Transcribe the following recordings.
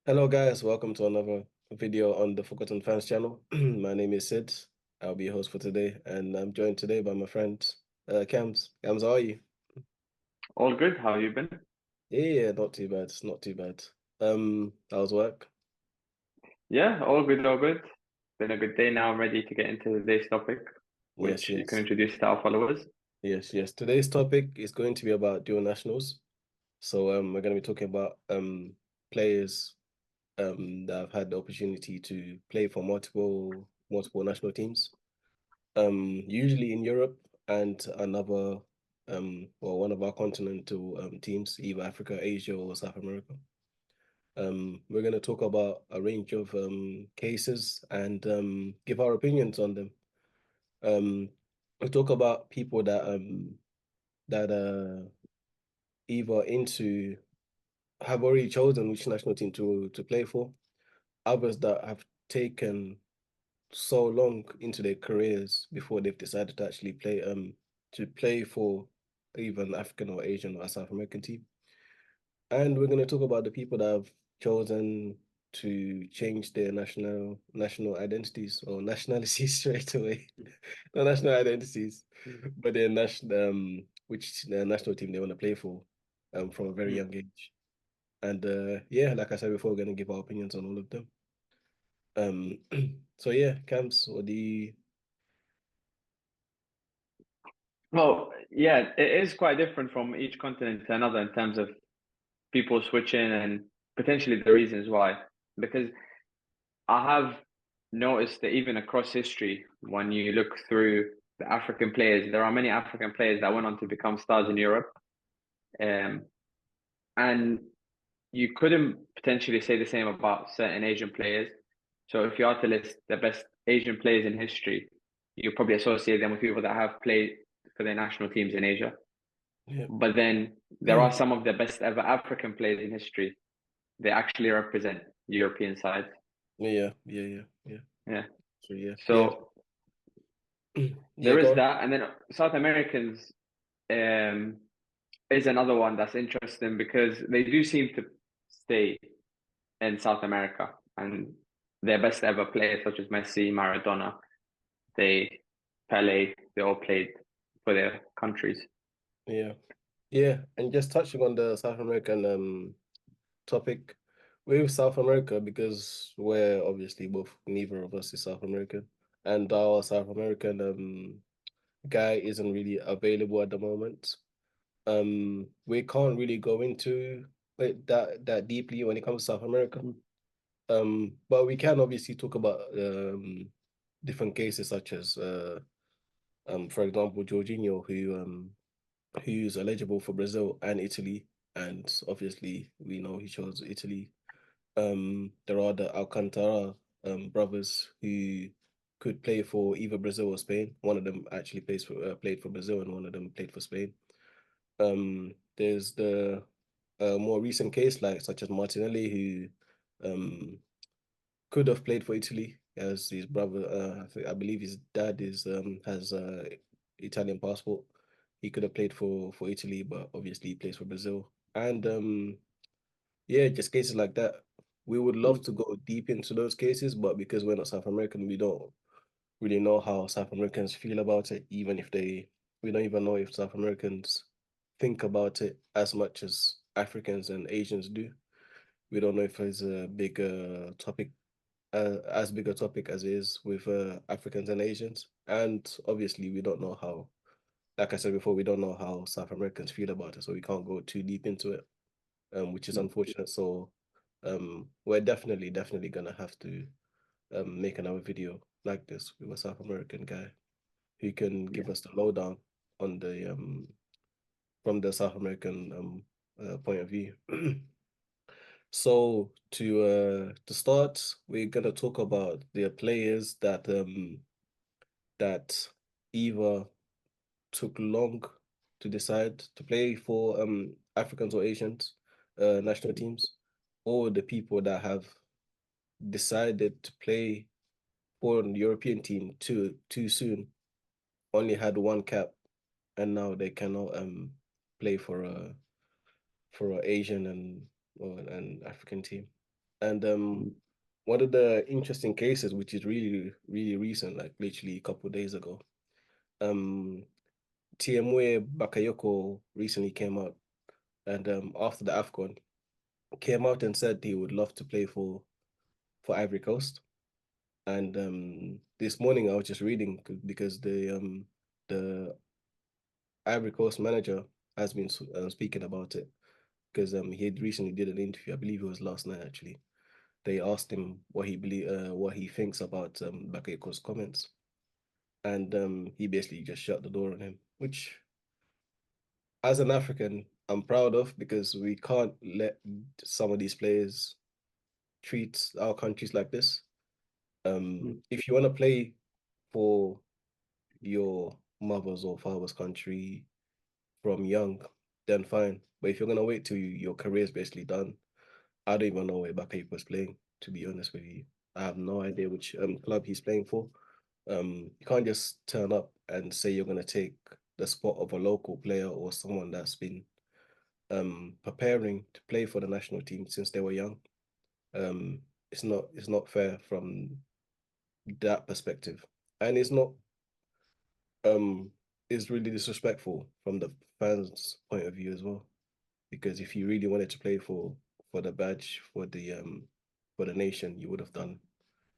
Hello guys, welcome to another video on the Forgotten Fans channel. My name is Sid. I'll be your host for today, and I'm joined today by my friend Cams. Cams, how are you? All good. How you been? Yeah, not too bad. It's not too bad. How's work? Yeah, all good, all good. Been a good day now. I'm ready to get into today's topic, Yes, which you can yes, introduce to our followers. yes. Today's topic is going to be about dual nationals. So we're going to be talking about players that have had the opportunity to play for multiple national teams. Usually in Europe and another, one of our continental teams, either Africa, Asia, or South America. We're going to talk about a range of cases and give our opinions on them. Um, we'll talk about people that either into have already chosen which national team to play for, others that have taken so long into their careers before they've decided to actually play for even African or Asian or South American team. And we're going to talk about the people that have chosen to change their national identities or nationalities straight away. Not national identities, but their national which their national team they want to play for from a very Mm. young age. And yeah, like I said before, we're going to give our opinions on all of them. Um so yeah, Camps, what do you Well, yeah, it is quite different from each continent to another in terms of people switching and potentially the reasons why. Because I have noticed that even across history, when you look through the African players, there are many African players that went on to become stars in Europe. Um, and you couldn't potentially say the same about certain Asian players. So if you are to list the best Asian players in history, you probably associate them with people that have played for their national teams in Asia. yeah. But then there are some of the best ever African players in history. They actually represent European sides. Yeah. Yeah. So yeah. So Yeah, there go is on. that. And then South Americans um, is another one that's interesting because they do seem to stay in South America, and their best ever players such as Messi, Maradona, they Pele, they all played for their countries. Yeah. Yeah. And just touching on the South American topic with South America, because we're obviously both neither of us is South American. And our South American guy isn't really available at the moment. We can't really go into it that deeply when it comes to South America. But we can obviously talk about different cases such as for example, Jorginho, who's eligible for Brazil and Italy, and obviously we know he chose Italy. There are the Alcantara brothers who could play for either Brazil or Spain. One of them actually played for Brazil, and one of them played for Spain. There's the more recent case like such as Martinelli, who could have played for Italy as his brother. I believe his dad is has a Italian passport. He could have played for Italy, but obviously he plays for Brazil. And yeah, just cases like that. We would love to go deep into those cases, but because we're not South American, we don't really know how South Americans feel about it, even if we don't even know if South Americans think about it as much as Africans and Asians do. We don't know if it's a bigger topic as big a topic as it is with Africans and Asians. And obviously, we don't know how, like I said before, we don't know how South Americans feel about it, so we can't go too deep into it, which is unfortunate. So, we're definitely gonna have to make another video like this with a South American guy who can give Yeah, us the lowdown on the from the South American point of view. So to start, we're gonna talk about the players that either took long to decide to play for Africans or Asians national teams, or the people that have decided to play for a European team too soon, only had one cap, and now they cannot play for a Asian and or an African team. And Mm. one of the interesting cases, which is really, really recent, like literally a couple of days ago, um, TMW Bakayoko recently came out and after the AFCON, came out and said he would love to play for Ivory Coast. And this morning I was just reading because the Ivory Coast manager has been speaking about it because he had recently did an interview. I believe it was last night actually. They asked him what he thinks about Bakayoko's comments, and he basically just shut the door on him, which as an African I'm proud of because we can't let some of these players treat our countries like this. Mm. If you want to play for your mother's or father's country from young, then fine. But if you're gonna wait till your career is basically done, I don't even know where Bakayoko was playing, to be honest with you. I have no idea which club he's playing for. You can't just turn up and say you're gonna take the spot of a local player or someone that's been preparing to play for the national team since they were young. It's not fair from that perspective. And um it's really disrespectful from the fans' point of view as well. Because if you really wanted to play for the badge for the nation, you would have done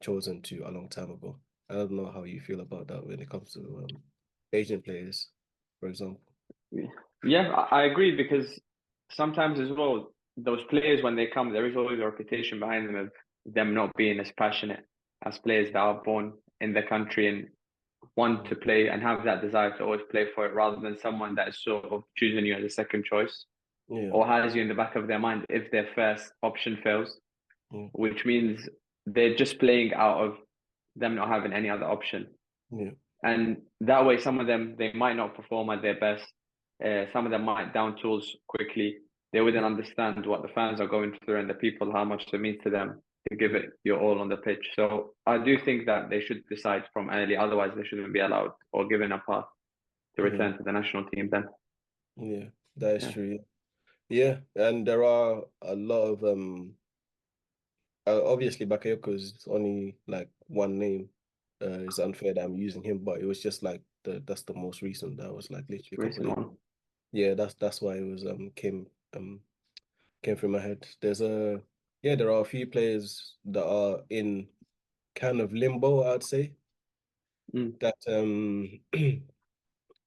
chosen to a long time ago. I don't know how you feel about that when it comes to Asian players, for example. Yeah, I agree because sometimes as well, those players when they come, there is always a reputation behind them of them not being as passionate as players that are born in the country and want Mm. to play and have that desire to always play for it, rather than someone that is sort of choosing you as a second choice Yeah, or has you in the back of their mind if their first option fails, yeah, which means they're just playing out of them not having any other option. yeah, And that way, some of them they might not perform at their best. Some of them might down tools quickly. They wouldn't yeah, understand what the fans are going through and the people, how much it means to them to give yeah, it your all on the pitch. So I do think that they should decide from early. Otherwise, they shouldn't be allowed or given a path to yeah, return to the national team. Then, yeah. That is yeah. true. Yeah, and there are a lot of obviously Bakayoko is only like one name. It's unfair that I'm using him, but it was just like that's the most recent. That was like literally a couple of Recent days. one. Yeah, that's why it was came through my head. Yeah, there are a few players that are in kind of limbo, I'd say. Mm, That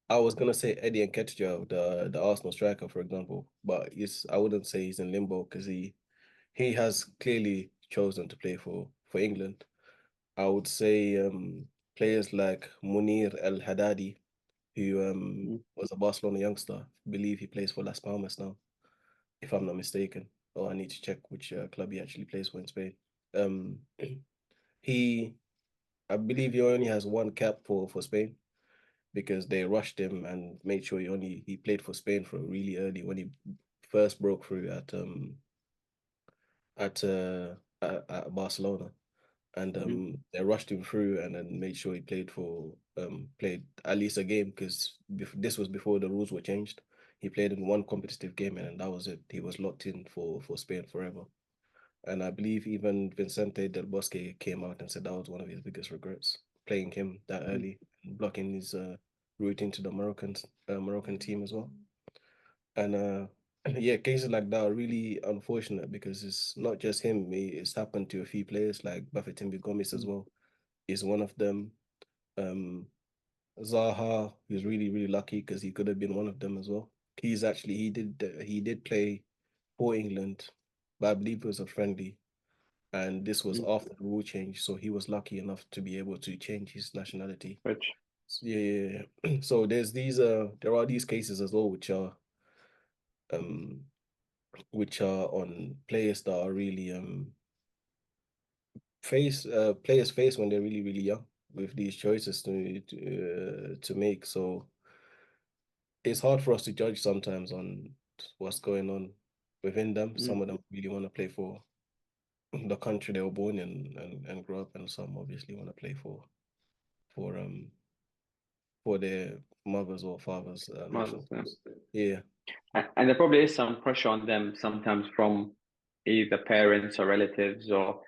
I was gonna say Eddie Nketiah, the Arsenal striker, for example, but I wouldn't say he's in limbo because he has clearly chosen to play for England. I would say players like Munir El Haddadi, who mm, was a Barcelona youngster. I believe he plays for Las Palmas now, if I'm not mistaken. Or I need to check which club he actually plays for in Spain. Um, he, I believe he only has one cap for Spain because they rushed him and made sure he played for Spain for really early when he first broke through at Barcelona. And mm, they rushed him through and then made sure he played at least a game because this was before the rules were changed. He played in one competitive game and then that was it. He was locked in for Spain forever. And I believe even Vicente Del Bosque came out and said that was one of his biggest regrets, playing him that mm, early and blocking his route into the Moroccan team as well. And yeah, cases like that are really unfortunate because it's not just him. It's happened to a few players like Bafetimbi Gomis as mm, well. Is one of them. Um, Zaha, who's really really lucky because he could have been one of them as well. He did play for England, but I believe it was a friendly, and this was mm. after the rule change, so he was lucky enough to be able to change his nationality. Which, So, yeah, yeah, yeah. So there are these cases as well um which are on players that are really players face when they're really really young with these choices to make. So it's hard for us to judge sometimes on what's going on within them. mm, Some of them really want to play for the country they were born in and grow up, and some obviously want to play for um for their mothers or fathers national mothers, yeah. teams. Yeah, And there probably is some pressure on them sometimes from either parents or relatives or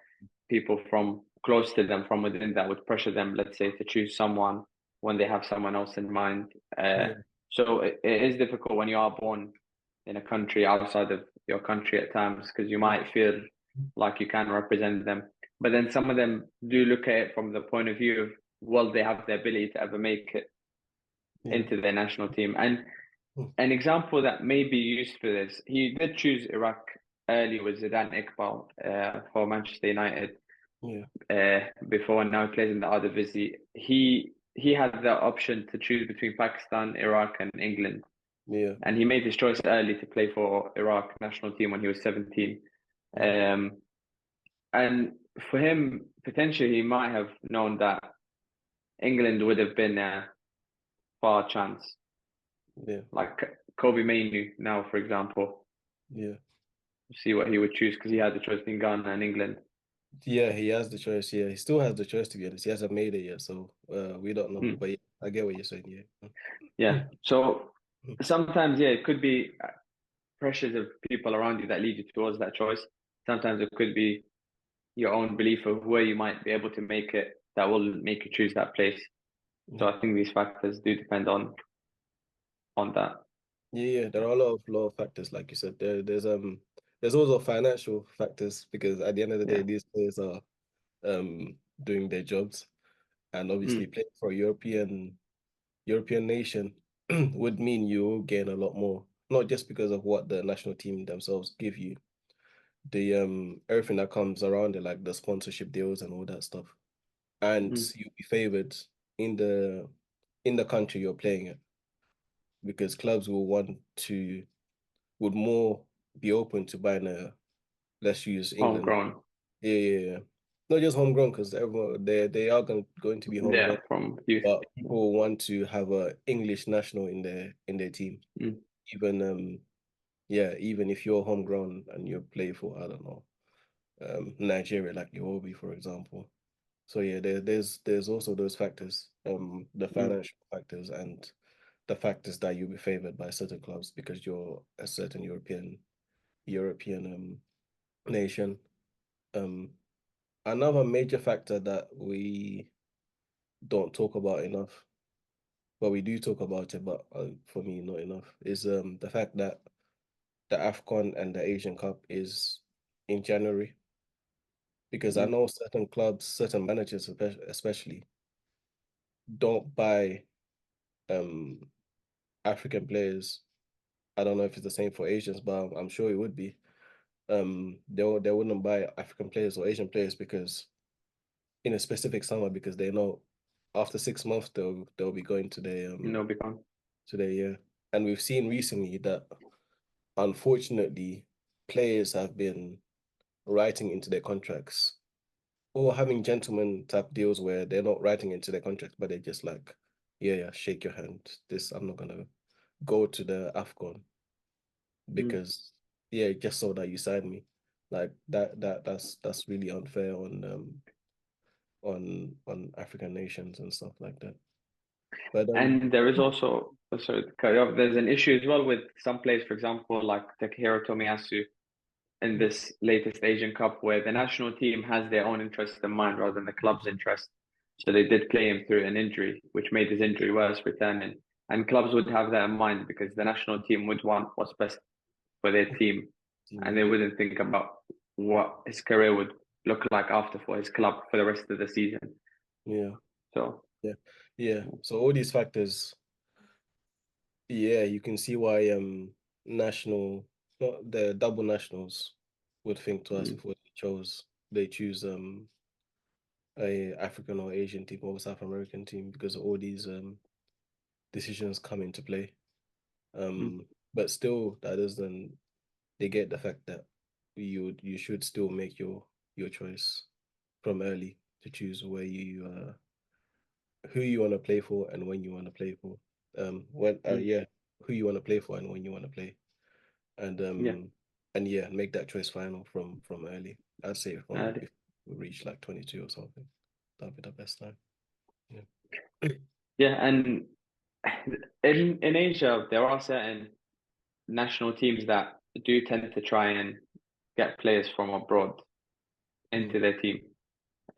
people from close to them from within that would pressure them, let's say, to choose someone when they have someone else in mind. Yeah, So it is difficult when you are born in a country outside of your country at times because you might feel like you can represent them. But then some of them do look at it from the point of view of, will they have the ability to ever make it yeah, into their national team? And mm, an example that may be used for this, he did choose Iraq early with Zidane Iqbal for Manchester United yeah, before, now he plays in the Eredivisie. He had the option to choose between Pakistan, Iraq, and England, yeah, and he made his choice early to play for Iraq national team when he was 17. yeah, Um, and for him, potentially, he might have known that England would have been a far chance, yeah, like Kobe Mainoo now, for example. yeah. See what he would choose because he had the choice between Ghana and England. Yeah, he has the choice. Yeah, he still has the choice to be honest. He hasn't made it yet, so we don't know. Mm, But yeah, I get what you're saying. Yeah. yeah. So Mm, sometimes, yeah, it could be pressures of people around you that lead you towards that choice. Sometimes it could be your own belief of where you might be able to make it that will make you choose that place. So mm. I think these factors do depend on that. Yeah, yeah. There are a lot of factors, like you said. There's also financial factors because at the end of the day, Yeah. these players are doing their jobs, and obviously Mm. playing for a European nation would mean you will gain a lot more, not just because of what the national team themselves give you, the everything that comes around it, like the sponsorship deals and all that stuff. And Mm. you'll be favored in the country you're playing in because clubs would more be open to buying a, let's use England. Homegrown. Yeah, yeah, yeah. Not just homegrown because everyone they are going to be Yeah, homegrown, from youth. but people want to have a English national in their team. Mm. Even yeah, even if you're homegrown and you play for, I don't know, Nigeria, like Iwobi, for example. So yeah, there's also those factors, the Mm. financial factors and the factors that you'll be favored by certain clubs because you're a certain European nation. Um, Another major factor that we don't talk about enough, but we do talk about it, but for me not enough, is the fact that the AFCON and the Asian Cup is in January. Because I Mm. know certain clubs, certain managers especially, don't buy um African players. I don't know if it's the same for Asians, but I'm sure it would be. They wouldn't buy African players or Asian players because in a specific summer because they know after 6 months they'll be going No, become. to their year. And we've seen recently that unfortunately players have been writing into their contracts or having gentleman type deals where they're not writing into their contracts, but they're just like, yeah, yeah, shake your hand. This I'm not gonna go to the AFCON Mm. because yeah, just so that you sign me. Like that's really unfair on African nations and stuff like that. But And there is also, sorry to cut you off, there's an issue as well with some players, for example, like Takehiro Tomiyasu in this latest Asian Cup, where the national team has their own interest in mind rather than the club's interest. So they did play him through an injury, which made his injury worse returning. And clubs would have that in mind because the national team would want what's best for their team, and they yeah, wouldn't think about what his career would look like after for his club for the rest of the season. yeah, So, yeah, yeah. So all these factors, yeah, you can see why national not the double nationals would think twice mm, before they choose a African or Asian team or South American team because all these decisions come into play. mm, But still that doesn't negate the fact that you should still make your choice from early to choose where you who you want to play for and when you want to play for. When mm, yeah, who you want to play for and when you want to play. And yeah, yeah, make that choice final from early. I'd say from early. if we reach like 22 or something. That'd be the best time. Yeah. Yeah, and in Asia, there are certain national teams that do tend to try and get players from abroad Mm. into their team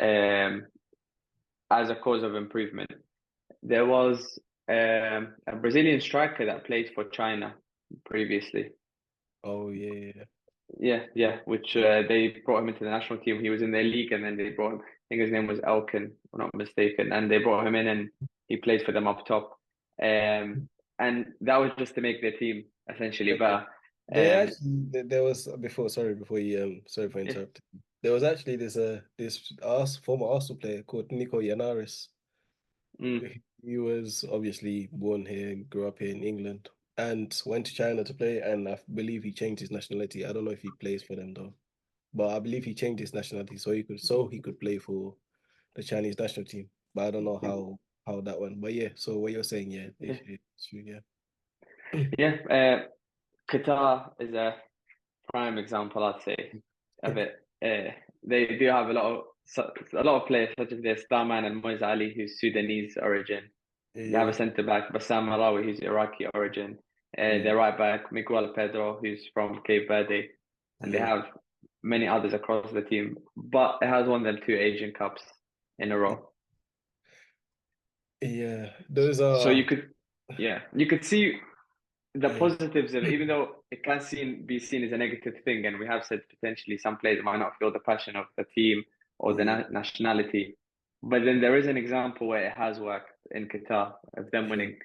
um, as a cause of improvement. There was a Brazilian striker that played for China previously. Oh yeah, yeah. Yeah, yeah, which they brought him into the national team. He was in their league, and then they brought him. I think his name was Elkin, if I'm not mistaken. And they brought him in, and he played for them up top. And that was just to make their team essentially Yeah. better. They Um, actually there was before. Sorry, before you sorry for yeah, interrupting. There was actually this former Arsenal player called Nico Yanaris. mm, He was obviously born here, grew up here in England, and went to China to play. And I believe he changed his nationality. I don't know if he plays for them though, but I believe he changed his nationality so he could play for the Chinese national team. But I don't know how that went. But yeah, so what you're saying, yeah, yeah, it's true, yeah. yeah. Qatar is a prime example, I'd say, of it. They do have a lot of players such as their starman and Moise Ali, who's Sudanese origin. They have a Yeah, centre back, Bassam Marawi, who's Iraqi origin. yeah, Their right back, Miguel Pedro, who's from Cape Verde, and they yeah, have many others across the team. But it has won them two Asian Cups in a row. yeah. Those So are you could see the yeah, positives of it, even though it can be seen as a negative thing, and we have said potentially some players might not feel the passion of the team or the yeah, nationality, but then there is an example where it has worked in Qatar of them yeah, winning.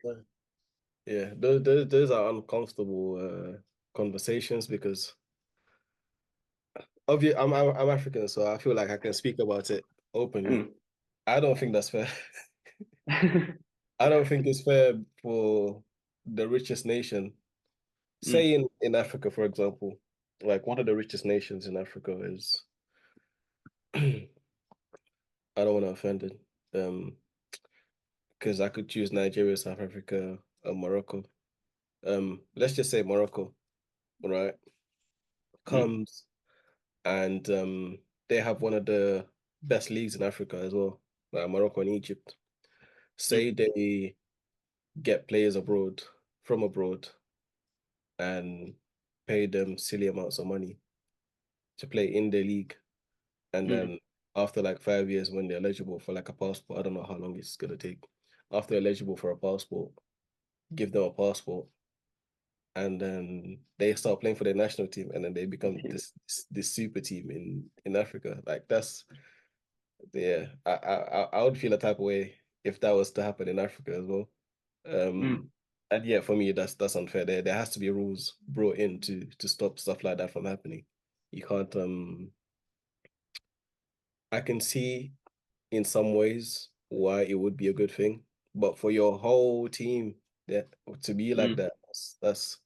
yeah. Those are uncomfortable conversations because obviously I'm African, so I feel like I can speak about it openly. Mm. I don't think that's fair. I don't think it's fair for the richest nation. Mm. Say in Africa, for example, like one of the richest nations in Africa is I don't want to offend it. Because I could choose Nigeria, South Africa, or Morocco. Let's just say Morocco, right? Mm. Comes and they have one of the best leagues in Africa as well, like Morocco and Egypt. Say Mm. they get players abroad from abroad and pay them silly amounts of money to play in their league, and Mm. then after like 5 years when they're eligible for like a passport, I don't know how long it's gonna take. After eligible for a passport, give them a passport and then they start playing for their national team, and then they become this super team in Africa. Like that's yeah, I would feel a type of way if that was to happen in Africa as well. Mm. And yeah, for me that's unfair. There has to be rules brought in to stop stuff like that from happening. You can't I can see in some ways why it would be a good thing, but for your whole team that to be like Mm. that, that's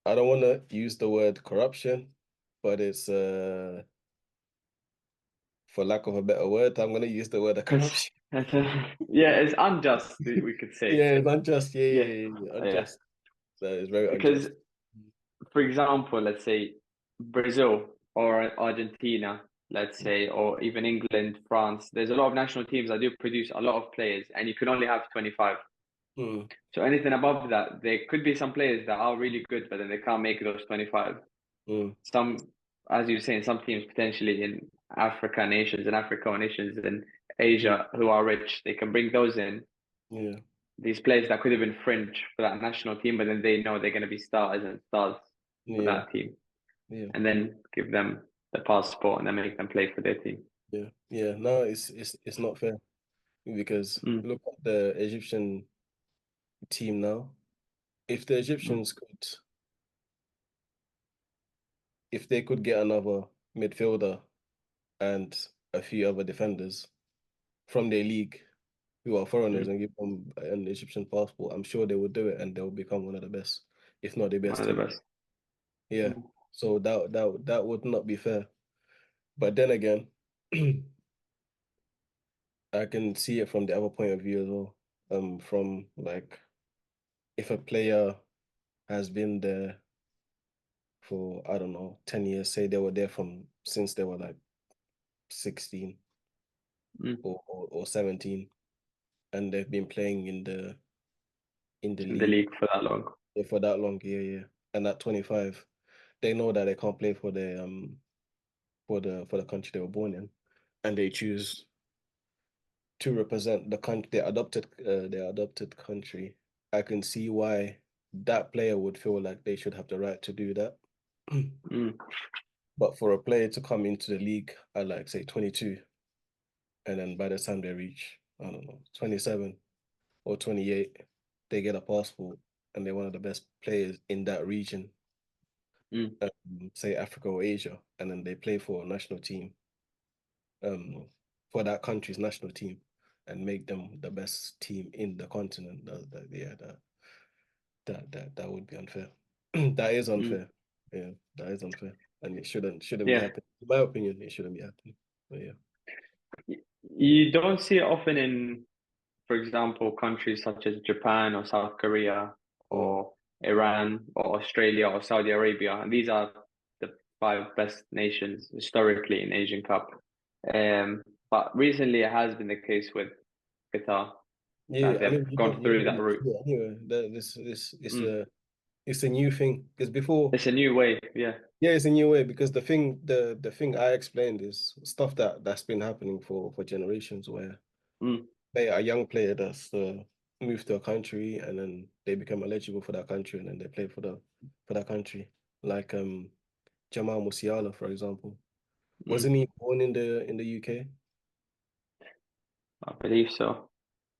I don't want to use the word corruption, but it's for lack of a better word, I'm gonna use the word of It's, corruption. yeah, it's unjust, we could say. Yeah, it's unjust. Yeah, Yeah, yeah, yeah, yeah, yeah. unjust. That is very Because, unjust. for example, let's say Brazil or Argentina, let's say, or even England, France, there's a lot of national teams that do produce a lot of players, and you can only have 25. Mm, So anything above that, there could be some players that are really good, but then they can't make those 25. mm, Some, as you were saying, some teams potentially in Africa nations and Africa or nations in mm, Asia who are rich, they can bring those in, yeah, these players that could have been fringe for that national team, but then they know they're going to be stars and stars for yeah, that team, yeah, and then give them the passport and then make them play for their team. yeah, yeah. No, it's not fair because Mm, look at the Egyptian team now. If the mm, Egyptians if they could get another midfielder and a few other defenders from their league who are foreigners mm. and give them an Egyptian passport, I'm sure they would do it and they'll become one of the best, if not the One best of the team. best. Yeah. Mm, So that would not be fair. But then again, I can see it from the other point of view as well. From like if a player has been there for, I don't know, 10 years, say they were there from since they were like 16 mm. or 17, and they've been playing in the In the league league for that long. for that long, yeah, yeah. And at 25. they know that they can't play for the country they were born in, and they choose to represent the country their adopted country. I can see why that player would feel like they should have the right to do that. Mm, But for a player to come into the league at like say 22, and then by the time they reach, I don't know, 27 or 28, they get a passport and they're one of the best players in that region, mm, say Africa or Asia, and then they play for a national team, um, for that country's national team, and make them the best team in the continent. Yeah, that would be unfair. That is mm. unfair. Yeah, that is unfair, and it shouldn't be Yeah. happening. In my opinion, it shouldn't be happening. But yeah, You don't see it often in, for example, countries such as Japan or South Korea mm. or Iran or Australia or Saudi Arabia. And these are the five best nations historically in Asian Cup. But recently it has been the case with Qatar Yeah. that I they've mean, gone through that you route. see it anyway. That this Mm. it's a new thing because before, It's a new way. Yeah. yeah, it's a new way because the thing I explained is stuff that's been happening for generations where Mm. they a young player that's moved to a country and then they become eligible for that country and then they play for that country. Like Jamal Musiala, for example. Wasn't Mm. he born in the UK? I believe so.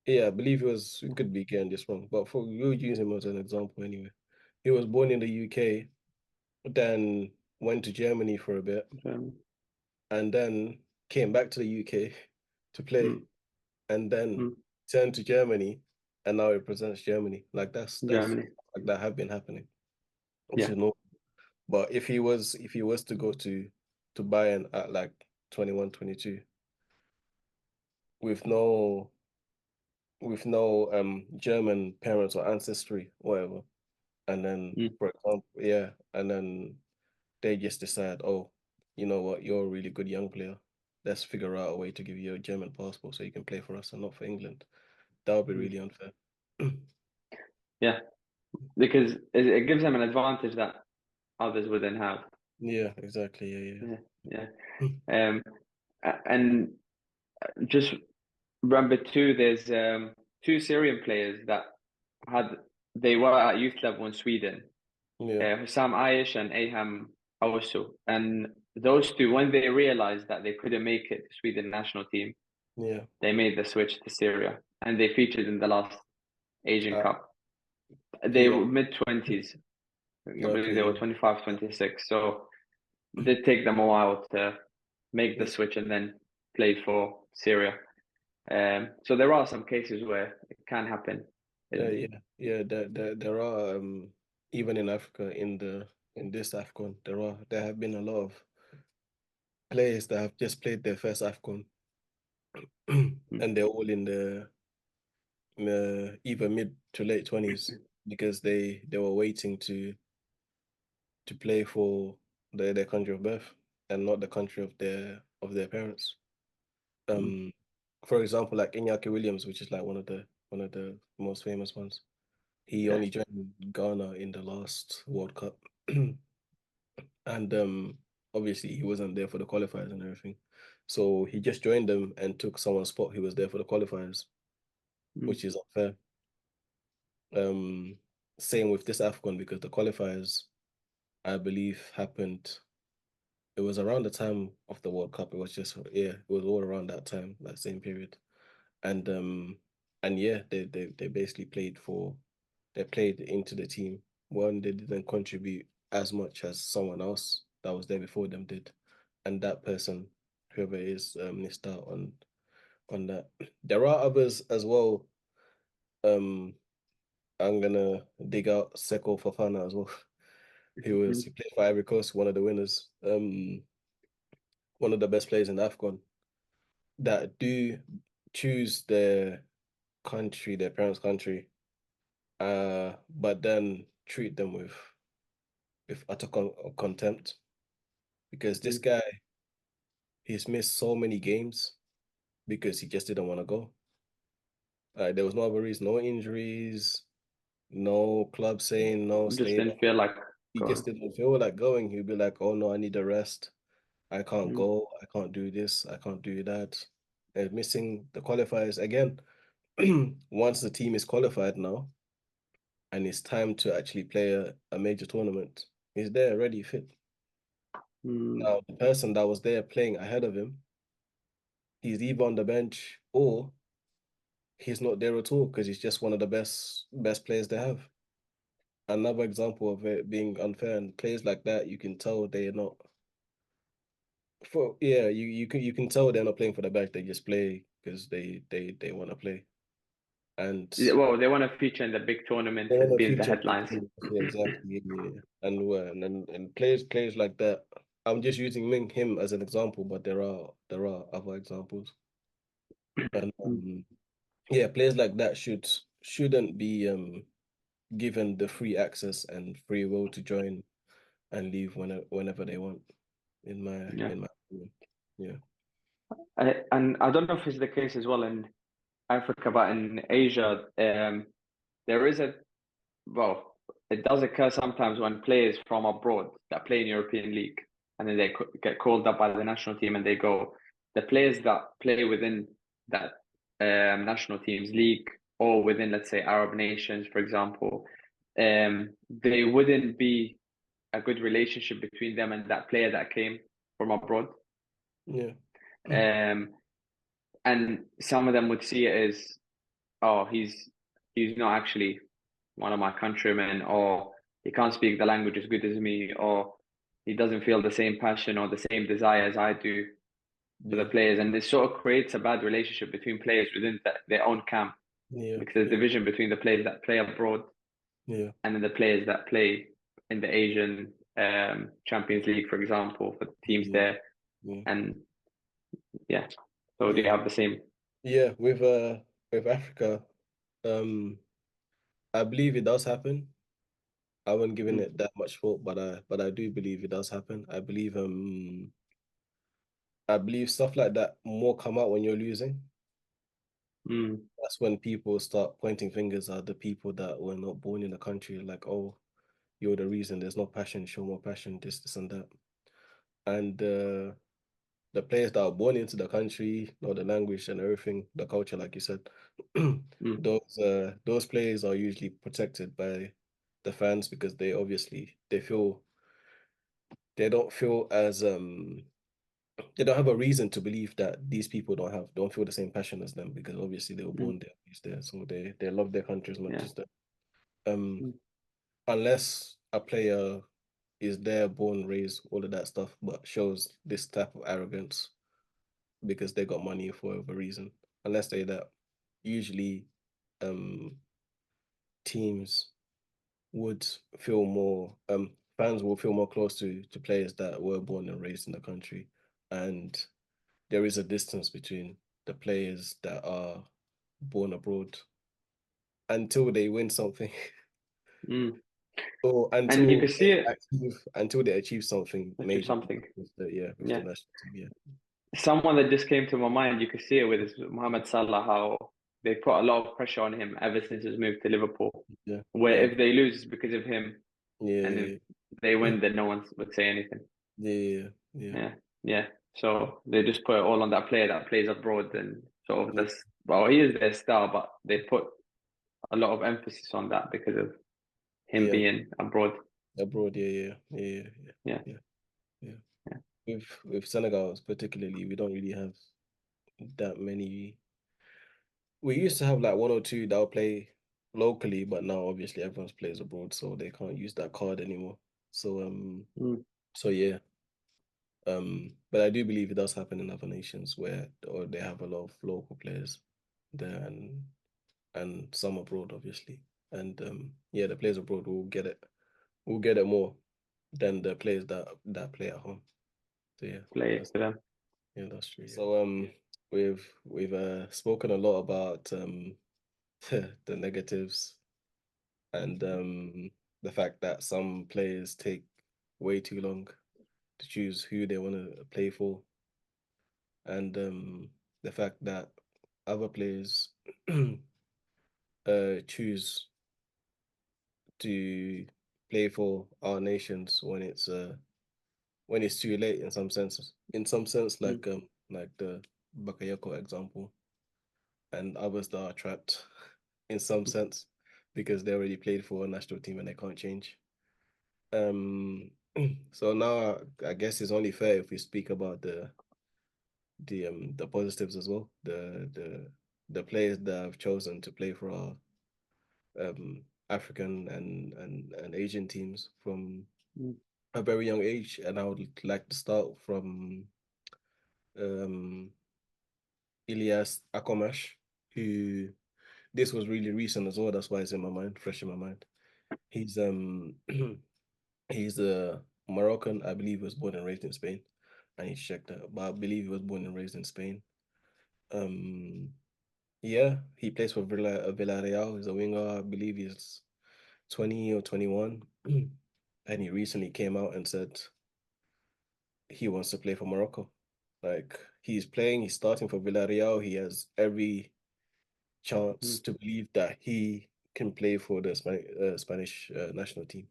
Yeah, I believe he was. It could be getting this wrong, but for we'll use him as an example anyway. He was born in the UK, then went to Germany for a bit, and then came back to the UK to play, Mm. and then Mm. turned to Germany, and now he represents Germany. Like that's Germany. like that have been happening, which Yeah. is no. But if he was to go to Bayern at like 21, 22, with no German parents or ancestry, whatever. And then, Mm. for example, yeah, and then they just decide, oh, you know what, you're a really good young player. Let's figure out a way to give you a German passport so you can play for us and not for England. That would be Mm. really unfair. Yeah. Because it gives them an advantage that others wouldn't have. Yeah, exactly. Yeah, Yeah. Yeah. yeah. And just remember too, there's two Syrian players that had they were at youth level in Sweden, Yeah, Hussam Ayish and Aham Awasu. And those two, when they realized that they couldn't make it to Sweden national team, yeah. they made the switch to Syria and they featured in the last Asian Uh, Cup. They yeah. were mid-20s. I believe they Okay, were yeah. 25, 26. So it did take them a while to make the Yeah, switch and then play for Syria. So there are some cases where it can happen. yeah, yeah. There are even in Africa in this AFCON, there have been a lot of players that have just played their first AFCON Mm, and they're all in the either mid to late 20s because they were waiting to play for their country of birth and not the country of their parents. mm, Um, for example, like Iñaki Williams, which is like one of the most famous ones. He yeah. only joined Ghana in the last World Cup, and obviously he wasn't there for the qualifiers and everything. So he just joined them and took someone's spot who was there for the qualifiers, Mm, which is unfair. Um, Same with this AFCON because the qualifiers, I believe, happened. It was around the time of the World Cup. It was just yeah, it was all around that time, that same period. And yeah, they basically they played into the team. One, they didn't contribute as much as someone else that was there before them did, and that person, whoever it is, missed out on that. There are others as well. Um, I'm gonna dig out Seko Fofana as well. mm, He played for Ivory Coast, one of the winners, one of the best players in AFCON that do choose their country, their parents' country, but then treat them with utter contempt because this mm. guy he's missed so many games because he just didn't want to go. There was no other reason, no injuries, no club saying no, Just stay didn't feel like. he Go just on. didn't feel like going. He'd be like, "Oh no, I need a rest. I can't Mm, go. I can't do this. I can't do that." And missing the qualifiers again. Once the team is qualified now, and it's time to actually play a major tournament, he's there, ready, fit. mm, Now, the person that was there playing ahead of him, he's either on the bench or he's not there at all because he's just one of the best players they have. Another example of it being unfair and players like that, you can tell they're not for yeah, you can tell they're not playing for the badge, they just play because they want to play. And yeah, well, they want to feature in the big they tournaments want and to be in the feature headlines. yeah, exactly. Yeah. And players like that. I'm just using him as an example, but there are other examples. And Mm, yeah, players like that shouldn't be given the free access and free will to join and leave whenever they want. yeah. In my opinion, yeah, And I don't know if it's the case as well in Africa, but in Asia, there is a well, it does occur sometimes when players from abroad that play in European League and then they get called up by the national team and they go. The players that play within that national team's league or within, let's say, Arab nations, for example, they wouldn't be a good relationship between them and that player that came from abroad. yeah, Um, and some of them would see it as, oh, he's not actually one of my countrymen, or he can't speak the language as good as me, or he doesn't feel the same passion or the same desire as I do for the yeah, players, and this sort of creates a bad relationship between players within their own camp yeah, because there's yeah, division between the players that play abroad yeah, and then the players that play in the Asian Champions League, for example, for the teams yeah, there, yeah, and yeah, so do you yeah, have the same? yeah. With Africa, um, I believe it does happen. I haven't given Mm, it that much thought, but I do believe it does happen. I believe stuff like that more come out when you're losing. mm, That's when people start pointing fingers at the people that were not born in the country, like, oh, you're the reason there's no passion, show more passion, this and that. And the players that are born into the country, know the language and everything, the culture, like you said, mm, those players are usually protected by the fans because they don't feel as they don't have a reason to believe that these people don't feel the same passion as them because obviously they were mm, born there, raised there, so they love their country as much yeah, as them. Um, mm, unless a player is there, born, raised, all of that stuff, but shows this type of arrogance because they got money for whatever reason. Unless they that, usually um teams would feel more fans will feel more close to players that were born and raised in the country. And there is a distance between the players that are born abroad until they win something mm. or And you can see it until they achieve something achieve major something. with with the Yeah. national team. Yeah. Someone that just came to my mind, you could see it with is Mohamed Salah, how they put a lot of pressure on him ever since his move to Liverpool. Yeah. Where Yeah. if they lose, it's because of him, and if Yeah. they win, then no one would say anything. Yeah. Yeah. Yeah, yeah. So they just put it all on that player that plays abroad, and sort of Yeah. this. Well, he is their star, but they put a lot of emphasis on that because of him Yeah. being abroad. Abroad. Yeah. Yeah. Yeah. Yeah. Yeah, Yeah. Yeah. yeah. With Senegal particularly, we don't really have that many. We used to have like one or two that would play locally, but now obviously everyone's plays abroad, so they can't use that card anymore. So Mm, so yeah. But I do believe it does happen in other nations where or they have a lot of local players there and some abroad, obviously. And yeah, the players abroad will get it more than the players that play at home. So yeah, play it that's to them. yeah, that's true. So we've spoken a lot about the negatives and the fact that some players take way too long to choose who they want to play for, and the fact that other players choose to play for our nations when it's too late in some senses. In some sense, Mm. like the Bakayoko example and others that are trapped in some sense because they already played for a national team and they can't change. Um, so now I guess it's only fair if we speak about the positives as well. The players that have chosen to play for our African and Asian teams from Mm. a very young age, and I would like to start from um Ilias Akomash, who this was really recent as well. That's why it's in my mind, fresh in my mind. He's he's a Moroccan, I believe he was born and raised in Spain. I need to check that, but I believe he was born and raised in Spain. Um, yeah, he plays for Villarreal. He's a winger. I believe he's 20 or 21. And he recently came out and said he wants to play for Morocco. Like he's starting for Villarreal. He has every chance Mm. to believe that he can play for the Spanish national team.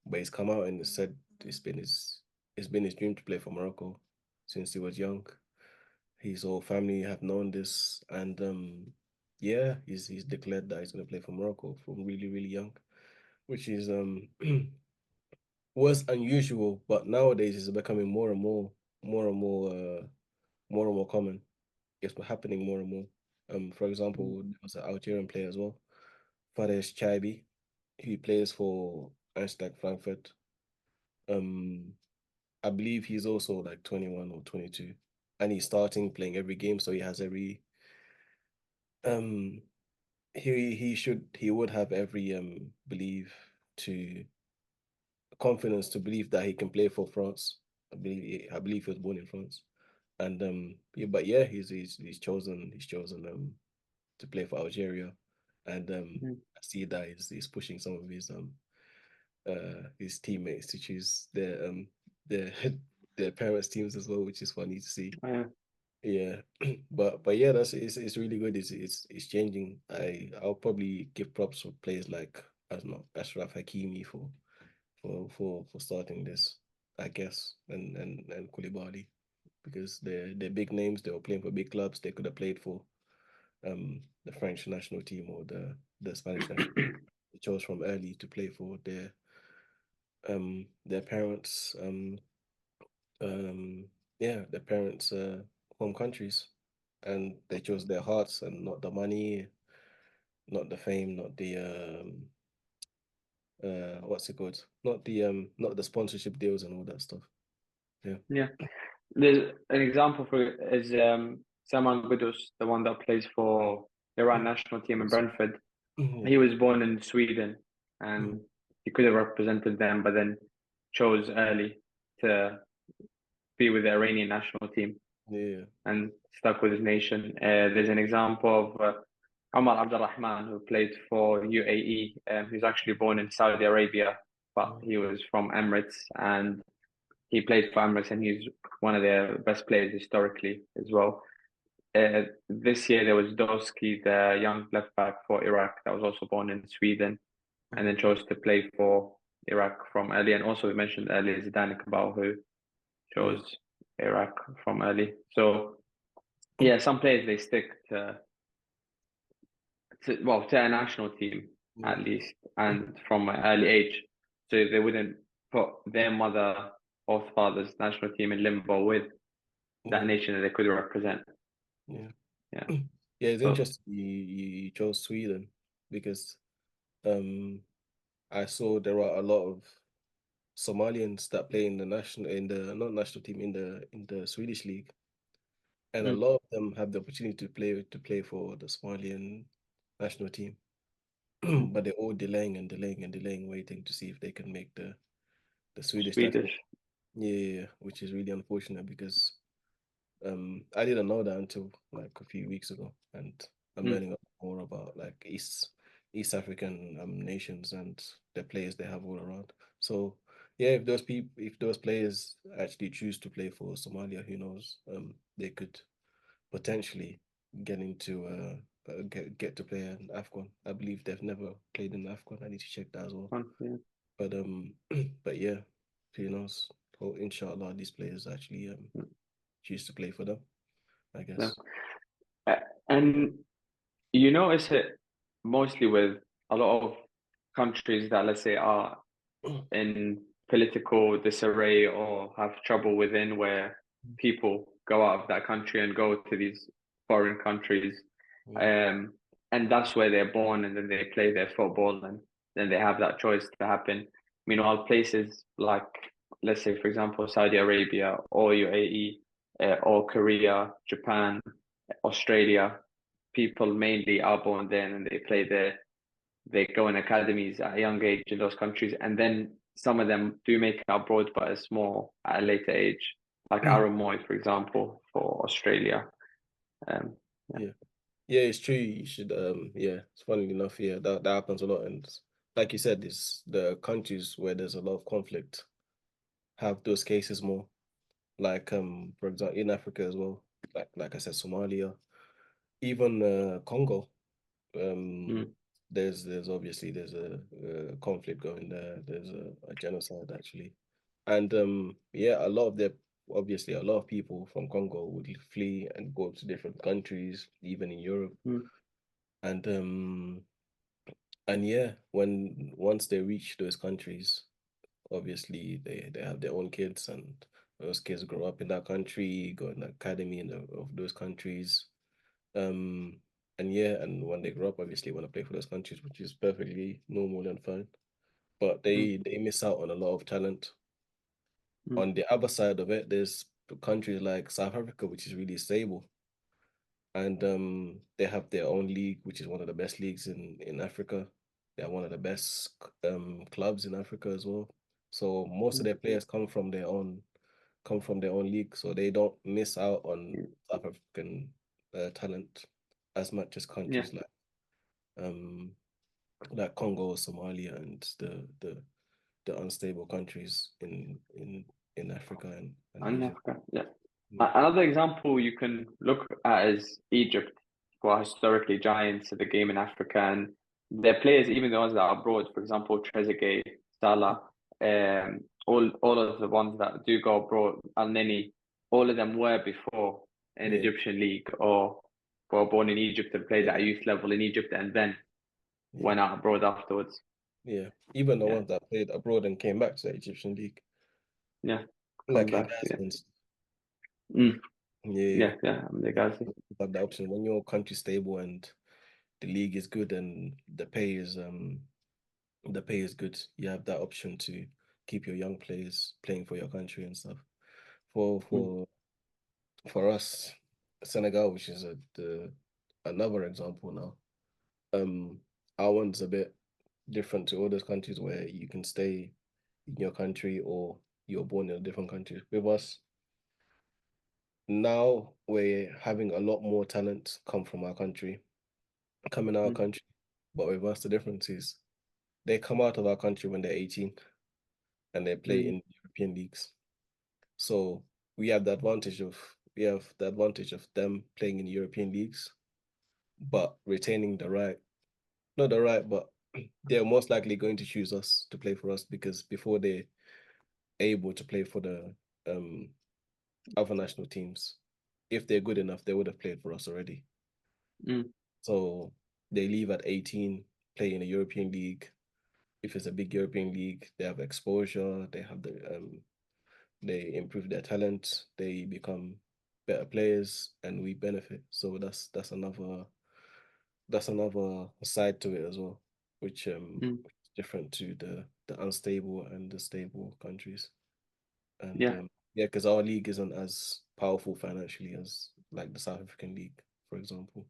But he's come out and said it's been his dream to play for Morocco since he was young. His whole family have known this, and yeah, he's declared that he's gonna play for Morocco from really really young, which is was unusual, but nowadays it's becoming more and more, more and more common. It's happening more and more. For Mm. example, there was an Algerian player as well, Fares Chaibi. He plays for Eintracht Frankfurt. Um, I believe he's also like 21 or 22, and he's starting playing every game, so he has every um he would have every believe to confidence to believe that he can play for France. I believe he was born in France. And yeah, but yeah, he's chosen to play for Algeria. And Mm. I see that he's pushing some of his teammates to choose their their parents' teams as well, which is funny to see. Yeah. Yeah, but yeah, it's really good. It's changing. I'll probably give props for players like I don't know Ashraf Hakimi for starting this, I guess, and Koulibaly because they're big names. They were playing for big clubs. They could have played for the French national team or the Spanish national. They chose from early to play for their parents um yeah their parents home countries, and they chose their hearts and not the money, not the fame, not the what's it called, not the sponsorship deals and all that stuff. Yeah. Yeah. There's an example for is Saman Gudus, the one that plays for Iran Mm. national team in That's- Brentford. yeah. He was born in Sweden Mm. and he could have represented them, but then chose early to be with the Iranian national team Yeah. and stuck with his nation. There's an example of Omar Abdurrahman who played for UAE. He's actually born in Saudi Arabia, but Mm. he was from Emirates and he played for Emirates and he's one of their best players historically as well. This year there was Doski, the young left back for Iraq, that was also born in Sweden and then Mm. chose to play for Iraq from early. And also we mentioned earlier Zidane Kabal who Yeah. chose Iraq from early. So yeah, some players they stick to a national team Yeah. at least, and from an early age, so they wouldn't put their mother or father's national team in limbo with that Yeah. nation that they could represent. Yeah. Yeah. Yeah, it's So interesting you chose Sweden because um I saw there are a lot of Somalians that play in the national in the not national team in the Swedish league, and a mm, lot of them have the opportunity to play for the Somalian national team, mm, but they're all delaying and delaying and delaying, waiting to see if they can make the Swedish national. Swedish. Yeah, yeah, yeah, which is really unfortunate because I didn't know that until like a few weeks ago, and I'm Mm, learning more about like East African nations and the players they have all around. So yeah, if those players actually choose to play for Somalia, who knows? They could potentially get into get to play in AFCON. I believe they've never played in AFCON. I need to check that as well. fun, yeah. But but yeah, who knows? Well, inshallah, these players actually choose to play for them, I Yeah. guess. Uh, And you notice it mostly with a lot of countries that, let's say, are in political disarray or have trouble within, where people go out of that country and go to these foreign countries. Mm, Um, and that's where they're born, and then they play their football, and then they have that choice to happen. Meanwhile, places like, let's say, for example, Saudi Arabia or UAE, or Korea, Japan, Australia, people mainly are born there and they play there. They go in academies at a young age in those countries, and then some of them do make it abroad, but it's more at a later age, like Aaron Moy, for example, for Australia. Um, yeah. yeah. Yeah, it's true. You should yeah, it's funny enough, yeah, that happens a lot. And like you said, it's the countries where there's a lot of conflict have those cases more. Like for example in Africa as well. Like I said, Somalia, even Congo. Um Mm, there's obviously there's a conflict going there. There's a genocide actually. And yeah, a lot of the obviously a lot of people from Congo would flee and go to different countries, even in Europe. mm, And yeah, when once they reach those countries, obviously they have their own kids, and those kids grow up in that country, go in the academy of those countries. Um, and yeah, and when they grow up, obviously want to play for those countries, which is perfectly normal and fine. But mm, they miss out on a lot of talent. mm, On the other side of it, there's countries like South Africa, which is really stable. And they have their own league, which is one of the best leagues in Africa. They're one of the best clubs in Africa as well. So most of mm, their players come from their own league, so they don't miss out on mm. South African talent as much as Yeah, countries um like Congo, Somalia, and the unstable countries in Africa and and Asia. Africa. Yeah. Mm. Another example you can look at is Egypt, who are historically giants of the game in Africa, and their players, even the ones that are abroad, for example, Trezeguet, Salah, all of the ones that do go abroad, Al Neni, all of them were before in Yeah, Egyptian league or were born in Egypt and played at yeah, youth level in Egypt and then yeah. went out abroad afterwards. Yeah, even the Yeah, ones that played abroad and came back to the Egyptian league, yeah, like coming back. Hegazi Yeah, and stuff. mm, Yeah, yeah. I'm the you guys. have the option when your country's stable and the league is good and the pay is good. You have that option to keep your young players playing for your country and stuff. For Mm, for for us, Senegal, which is the another example now. Our one's a bit different to all those countries where you can stay in your country or you're born in a different country. With us, now we're having a lot more talent come from our country, come in our mm, country. But with us, the difference is they come out of our country when they're 18 and they play mm, in European leagues. So we have the advantage of them playing in European leagues, but retaining the right, not the right, but they're most likely going to choose us to play for us because before they're able to play for the other national teams, if they're good enough, they would have played for us already. mm. So they leave at 18, play in a European league. If it's a big European league, they have exposure, they improve their talent, they become better players, and we benefit. So that's another side to it as well, Mm. which is different to the unstable and the stable countries. And Yeah, yeah, because our league isn't as powerful financially as like the South African league, for example.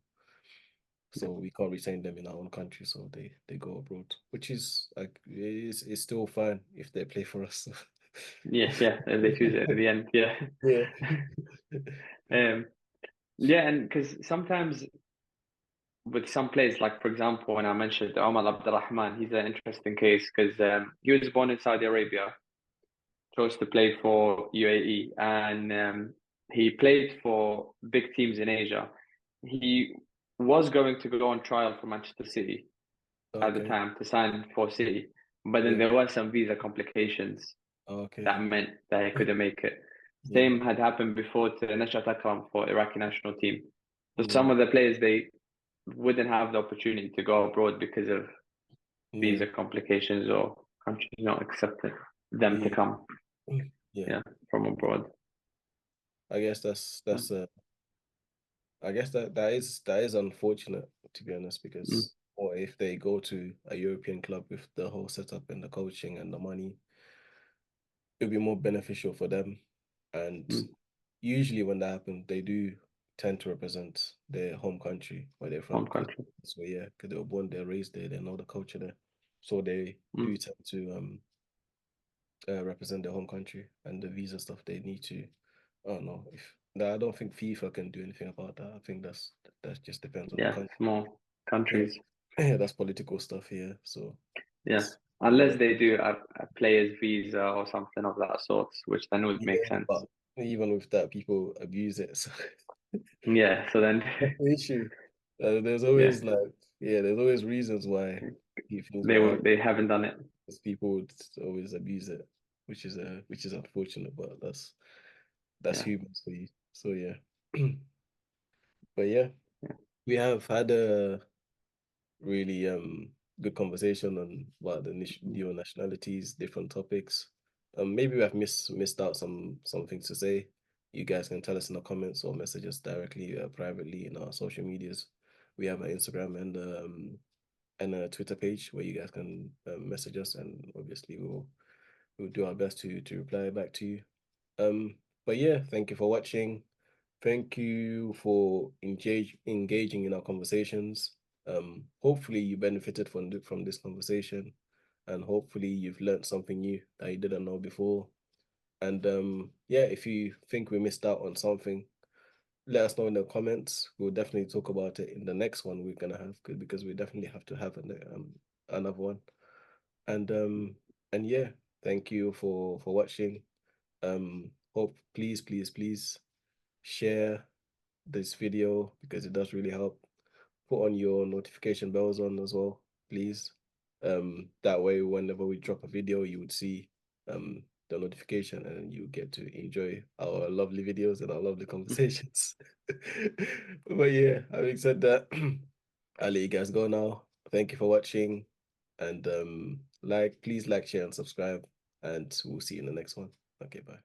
yeah, So we can't retain them in our own country, so they go abroad, which is like it's still fine if they play for us. yeah. If they choose it at the end, yeah. Yeah. Um, yeah, and because sometimes with some players, like for example, when I mentioned Omar Abdurrahman, he's an interesting case because he was born in Saudi Arabia, chose to play for UAE, and he played for big teams in Asia. He was going to go on trial for Manchester City at the Okay. time to sign for City. but then Yeah. there was some visa complications Okay. that meant that he couldn't make it. Yeah. Same had happened before to Nashat Akram for Iraqi national team. So some Mm. of the players they wouldn't have the opportunity to go abroad because of Yeah. visa complications or countries not accepting them to Yeah. come, Yeah. yeah, from abroad. I guess Mm, I guess that is unfortunate, to be honest, mm, because or if they go to a European club with the whole setup and the coaching and the money, it'd be more beneficial for them. And mm. usually when that happens, they do tend to represent their home country where they're from. Home Because country. so yeah, because they were born there, raised there, they know the culture there, so they Mm, do tend to represent their home country and the visa stuff they need to. I don't know if I don't think FIFA can do anything about that. I think that just depends on the yeah, country. small Yeah, countries. yeah, that's political stuff here. So Yeah, yeah, unless they do a player's visa or something of that sort, which then would make yeah, sense. but even with that, people abuse it. So Yeah, so then that's the issue. There's yeah, always there's always reasons why things they might will happen. they haven't done it. Because people would always abuse it, which is unfortunate, but that's Yeah, humans for you. So yeah, but yeah, yeah. we have had a really good conversation on about the Mm, dual nationalities, different topics. Maybe we have missed out some things to say. You guys can tell us in the comments or message us directly, privately in our social medias. We have an Instagram and a Twitter page where you guys can message us, and obviously we'll do our best to reply back to you. But yeah, thank you for watching. Thank you for engaging in our conversations. Hopefully you benefited from this conversation, and hopefully you've learned something new that you didn't know before. And yeah, if you think we missed out on something, let us know in the comments. We'll definitely talk about it in the next one we're gonna have, because we definitely have to have another one. And yeah, thank you for watching. Hope please share this video because it does really help. Put on your notification bells on as well, please. That way, whenever we drop a video, you would see the notification and you get to enjoy our lovely videos and our lovely mm. conversations. But yeah, having said that, I'll let you guys go now. Thank you for watching, and please like, share, and subscribe, and we'll see you in the next one. Okay, bye.